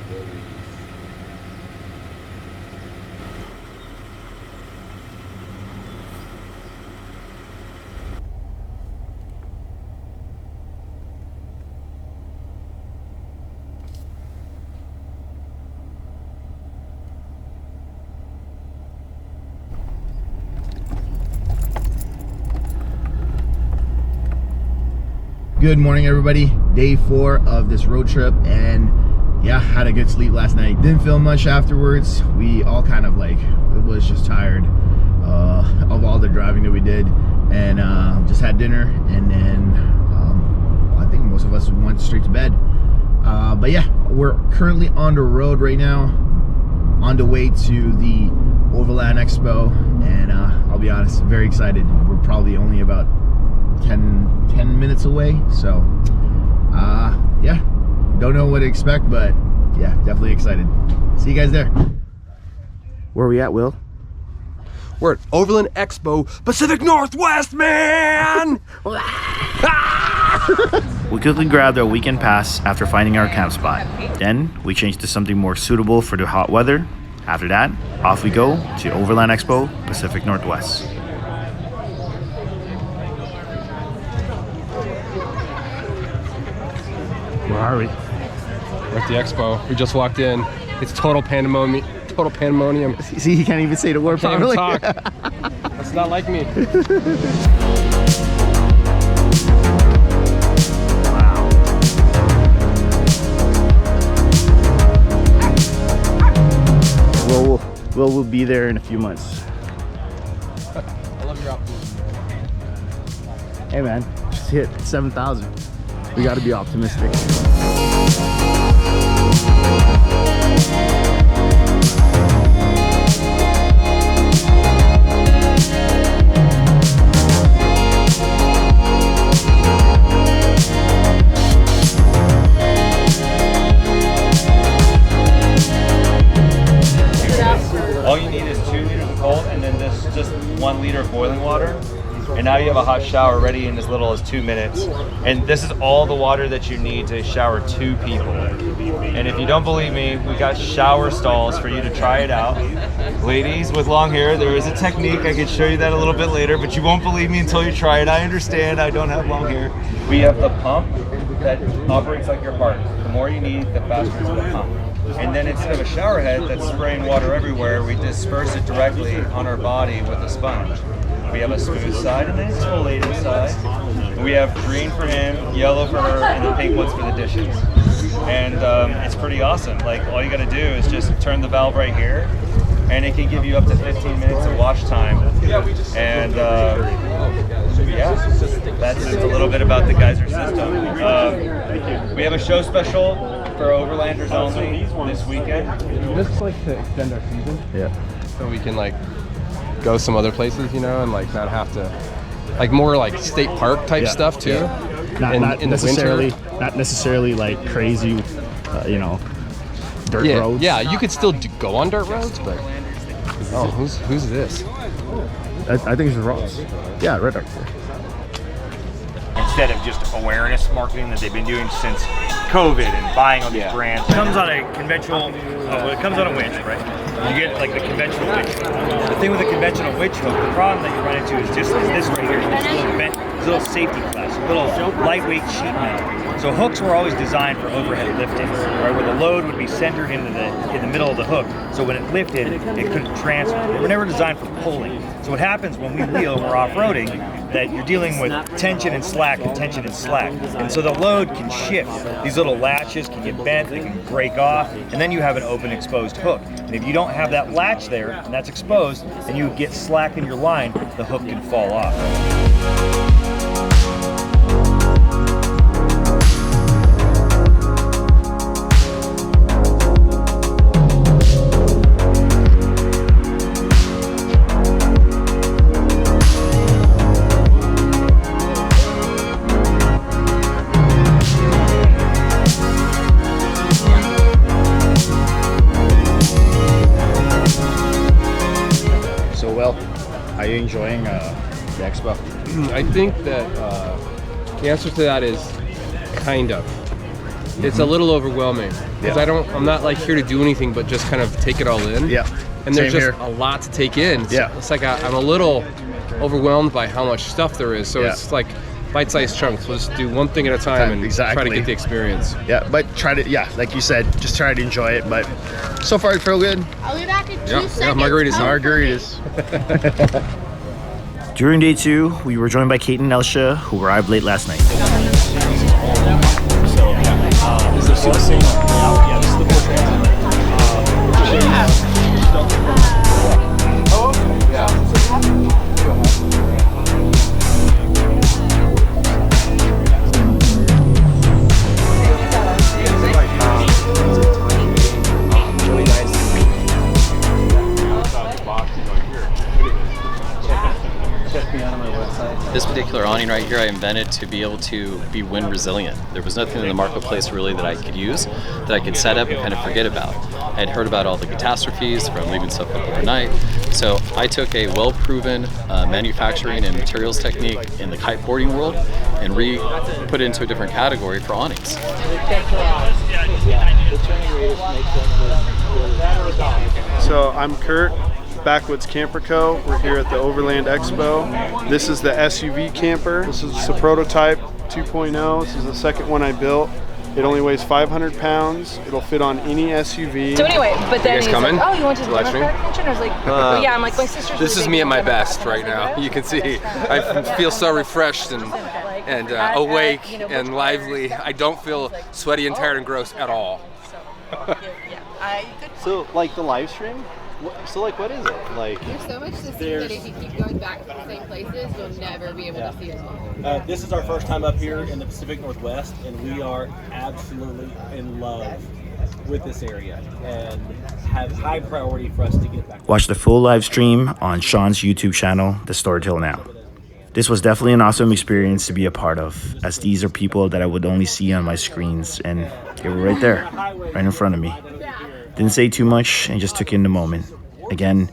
Good morning, everybody. Day 4 of this road trip, and yeah, had a good sleep last night. Didn't feel much afterwards. We all kind of was just tired of all the driving that we did, and just had dinner, and then I think most of us went straight to bed. But yeah, we're currently on the road right now, on the way to the Overland Expo, and I'll be honest, very excited. We're probably only about 10 minutes away, so yeah, don't know what to expect, but yeah, definitely excited. See you guys there. Where are we at, Will? We're at Overland Expo Pacific Northwest, man. We quickly grabbed our weekend pass after finding our camp spot. Then we changed to something more suitable for the hot weather. After that, off we go to Overland Expo Pacific Northwest. Where are we? We're at the expo. We just walked in. It's total pandemonium. Total pandemonium. See, he can't even say the word properly. Can't even talk. That's not like me. Wow. We'll be there in a few months. I love your optimism. Hey man, just hit 7,000. We got to be optimistic. All you need is 2 liters of cold, and then this just 1 liter of boiling water. And now you have a hot shower ready in as little as 2 minutes. And this is all the water that you need to shower 2 people. And if you don't believe me, we got shower stalls for you to try it out. Ladies with long hair, there is a technique. I can show you that a little bit later, but you won't believe me until you try it. I understand, I don't have long hair. We have the pump that operates like your heart. The more you need, the faster it's gonna pump. And then instead of a shower head that's spraying water everywhere, we disperse it directly on our body with a sponge. We have a smooth side and an exfoliating side. We have green for him, yellow for her, and the pink ones for the dishes. And it's pretty awesome. Like, all you gotta do is just turn the valve right here, and it can give you up to 15 minutes of wash time. And yeah, that's a little bit about the geyser system. We have a show special for Overlanders only this weekend. This is like to extend our season. Yeah. So we can go some other places, you know, and not have to, more like state park type stuff too. Yeah. Not in necessarily, the winter. not necessarily like crazy, you know, dirt roads. Yeah, you could still go on dirt roads, but oh, who's this? I think it's Ross. Yeah, right up there. Instead of just awareness marketing that they've been doing since COVID and buying all these brands. It comes on a conventional, it comes on a winch, right? You get like the conventional winch. The thing with the conventional winch hook, the problem that you run into is this right here, this little safety class, a little lightweight sheet metal. So hooks were always designed for overhead lifting, right, where the load would be centered in the middle of the hook. So when it lifted, it couldn't transfer. They were never designed for pulling. So what happens when we wheel and we're off-roading, that you're dealing with tension and slack and tension and slack. And so the load can shift. These little latches can get bent, they can break off, and then you have an open exposed hook. And if you don't have that latch there, and that's exposed, and you get slack in your line, the hook can fall off. Are you enjoying the expo? I think that the answer to that is kind of. it's a little overwhelming because I'm not like here to do anything but just kind of take it all in. Yeah. And there's Same just here. a lot to take in. So Yeah. it's like I'm a little overwhelmed by how much stuff there is. So Yeah. it's like bite-sized chunks. We'll just do one thing at a time and try to get the experience. Yeah, but try to, like you said, just try to enjoy it. But so far, it feels good. I'll be back in 2 seconds. Yeah, margaritas. Margaritas. During day 2, we were joined by Kate and Elsha, who arrived late last night. This particular awning right here I invented to be able to be wind resilient. There was nothing in the marketplace really that I could use, that I could set up and kind of forget about. I had heard about all the catastrophes from leaving stuff up overnight, so I took a well-proven manufacturing and materials technique in the kiteboarding world and put it into a different category for awnings. So I'm Kurt, Backwoods Camper Co. We're here at the Overland Expo. This is the SUV camper. This is a prototype 2.0. This is the second one I built. It only weighs 500 pounds. It'll fit on any SUV. So anyway, but then he's coming? like, oh, you want to do the Livestream? attention? I was like, oh, yeah, I'm like, my sister's This is really me big at my into best Democrat. right now. You can see I feel so refreshed and awake and lively. I don't feel sweaty and tired and gross at all. So, like the live stream? So, like, what is it? Like, There's so much to see that if you keep going back to the same places, you'll never be able to see it all. This is our first time up here in the Pacific Northwest, and we are absolutely in love with this area and have high priority for us to get back. Watch the full live stream on Sean's YouTube channel, The Storytell Now. This was definitely an awesome experience to be a part of, as these are people that I would only see on my screens, and they were right there, right in front of me. Didn't say too much and just took in the moment. Again,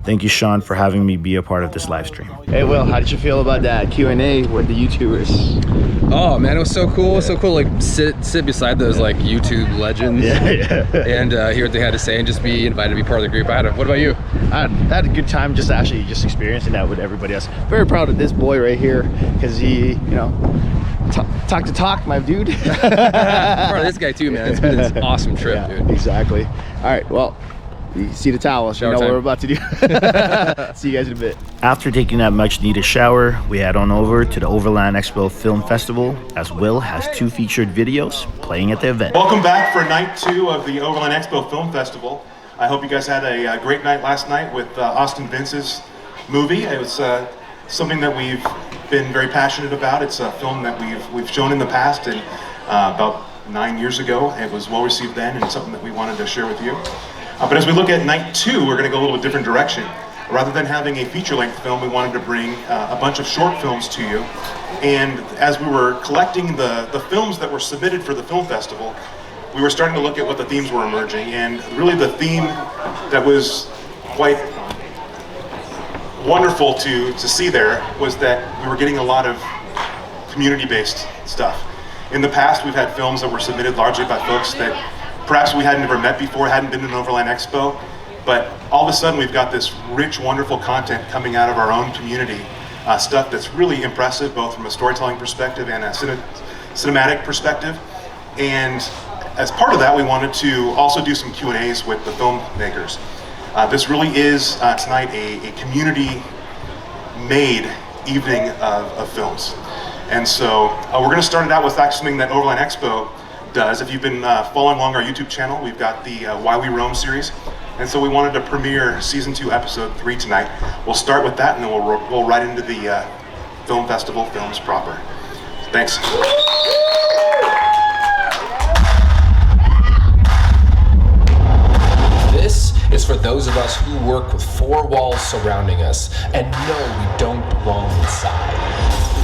thank you, Sean, for having me be a part of this live stream. Hey, Will, how did you feel about that Q&A with the YouTubers? Oh man, it was so cool. It was so cool, like sit beside those like YouTube legends and hear what they had to say and just be invited to be part of the group. What about you? I had a good time just experiencing that with everybody else. Very proud of this boy right here because he, talk to talk, my dude. Part of this guy too, man. It's been an awesome trip, dude. Exactly. All right, well, you see the towels, you know what we're about to do. See you guys in a bit. After taking that much needed shower, we head on over to the Overland Expo Film Festival, as Will has 2 featured videos playing at the event. Welcome back for night 2 of the Overland Expo Film Festival. I hope you guys had a great night last night with Austin Vince's movie. It was something that we've been very passionate about. It's a film that we've shown in the past, and about 9 years ago. It was well received then, and something that we wanted to share with you. But as we look at night 2, we're going to go a little bit different direction. Rather than having a feature-length film, we wanted to bring a bunch of short films to you. And as we were collecting the films that were submitted for the film festival, we were starting to look at what the themes were emerging. And really the theme that was quite wonderful to see there was that we were getting a lot of community-based stuff. In the past, we've had films that were submitted largely by folks that perhaps we hadn't ever met before, hadn't been to an Overland Expo, but all of a sudden we've got this rich, wonderful content coming out of our own community, stuff that's really impressive, both from a storytelling perspective and a cinematic perspective. And as part of that, we wanted to also do some Q&As with the filmmakers. This really is tonight a community-made evening of films. And so we're going to start it out with something that Overland Expo does. If you've been following along our YouTube channel, we've got the Why We Roam series, and so we wanted to premiere season 2 episode 3 tonight. We'll start with that, and then we'll roll right into the film festival films proper. Thanks. This is for those of us who work with 4 walls surrounding us and know we don't belong inside.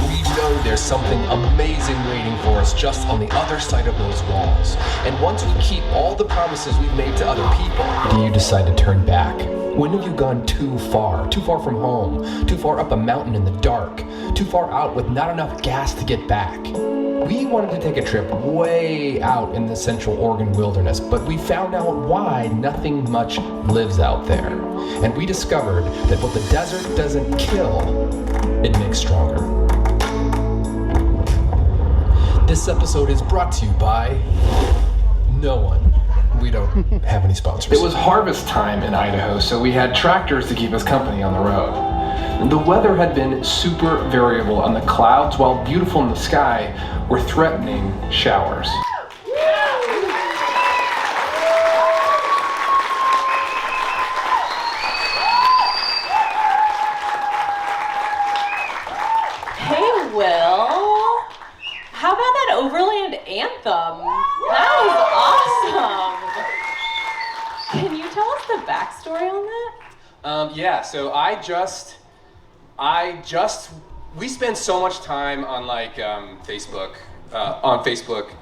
We know there's something amazing waiting for us just on the other side of those walls. And once we keep all the promises we've made to other people, do you decide to turn back? When have you gone too far from home, too far up a mountain in the dark, too far out with not enough gas to get back? We wanted to take a trip way out in the Central Oregon wilderness, but we found out why nothing much lives out there. And we discovered that what the desert doesn't kill, it makes stronger. This episode is brought to you by no one. We don't have any sponsors. It was harvest time in Idaho, so we had tractors to keep us company on the road. The weather had been super variable, and the clouds, while beautiful in the sky, were threatening showers. Hey, Will. How about that Overland anthem? That was awesome. Can you tell us the backstory on that? Yeah, so we spend so much time on like Facebook,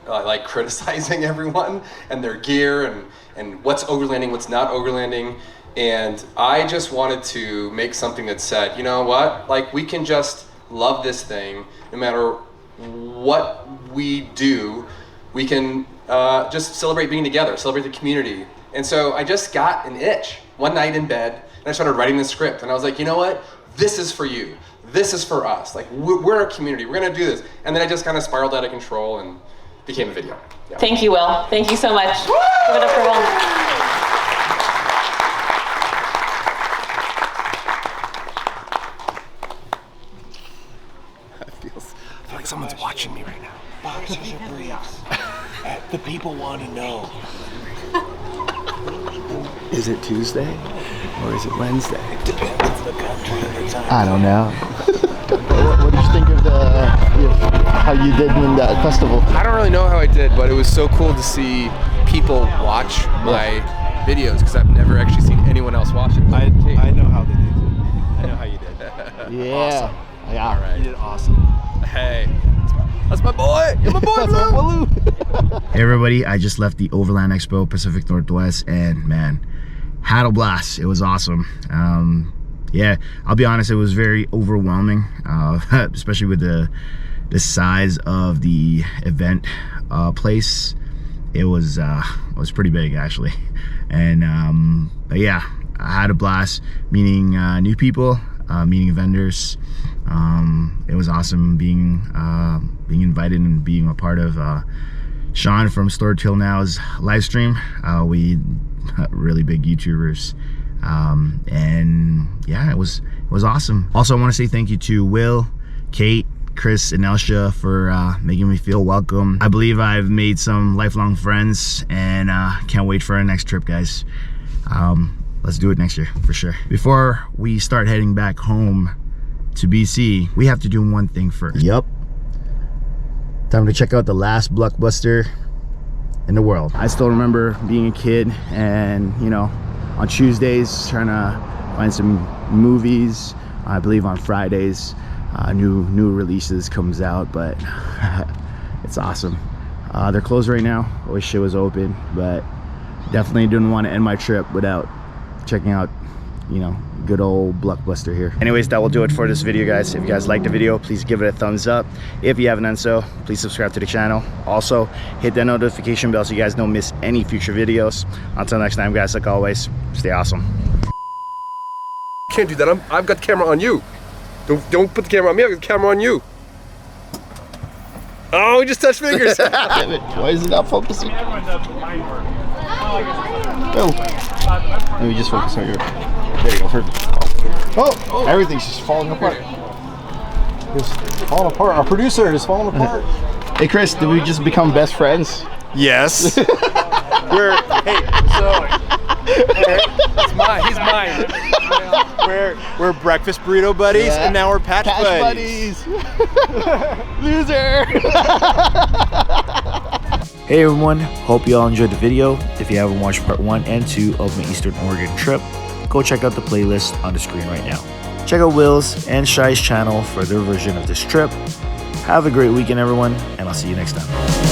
like criticizing everyone and their gear and what's overlanding, what's not overlanding. And I just wanted to make something that said, you know what, like we can just love this thing no matter what we do. We can just celebrate being together, celebrate the community. And so I just got an itch one night in bed, and I started writing the script. And I was like, you know what? This is for you. This is for us. Like, we're a community. We're gonna do this. And then I just kind of spiraled out of control and became a video. Yeah. Thank you, Will. Thank you so much. Give it up for Will. I feel like someone's watching me right now. The people want to know. Is it Tuesday or is it Wednesday? Depends on the country. I don't know. What did you think of how you did in that festival? I don't really know how I did, but it was so cool to see people watch my videos because I've never actually seen anyone else watch it. I know how they did it. I know how you did. Yeah. Awesome. Yeah. All right. You did awesome. Hey, that's my boy. You're my boy, Blue. Hey everybody, I just left the Overland Expo Pacific Northwest and man, had a blast. It was awesome. Yeah, I'll be honest, it was very overwhelming, especially with the size of the event place. It was pretty big actually, and but yeah, I had a blast meeting new people, meeting vendors. It was awesome being invited and being a part of Sean from Store Till Now's live stream. We really big YouTubers, and yeah, it was awesome. Also, I want to say thank you to Will, Kate, Chris, and Elsha for making me feel welcome. I believe I've made some lifelong friends, and can't wait for our next trip, guys. Let's do it next year for sure. Before we start heading back home to BC, we have to do one thing first. Yep. Time to check out the last blockbuster in the world. I still remember being a kid and, you know, on Tuesdays trying to find some movies. I believe on Fridays new releases comes out, but it's awesome. They're closed right now. I wish it was open, but definitely didn't want to end my trip without checking out, you know, good old blockbuster here. Anyways, that will do it for this video, guys. If you guys liked the video, please give it a thumbs up. If you haven't done so, please subscribe to the channel. Also, hit that notification bell so you guys don't miss any future videos. Until next time, guys, like always, stay awesome. Can't do that. I've got the camera on you. Don't put the camera on me. I've got the camera on you. Oh, we just touched fingers. Damn it. Why is it not focusing? Oh. Let me just focus on your... There you go, perfect. Oh, everything's just falling apart. It's falling apart. Our producer is falling apart. Hey Chris, did we just become best friends? Yes. Hey, that's mine. He's mine. We're breakfast burrito buddies, and now we're patch buddies. Loser. Hey everyone, hope you all enjoyed the video. If you haven't watched part 1 and 2 of my Eastern Oregon trip, go check out the playlist on the screen right now. Check out Will's and Shai's channel for their version of this trip. Have a great weekend, everyone, and I'll see you next time.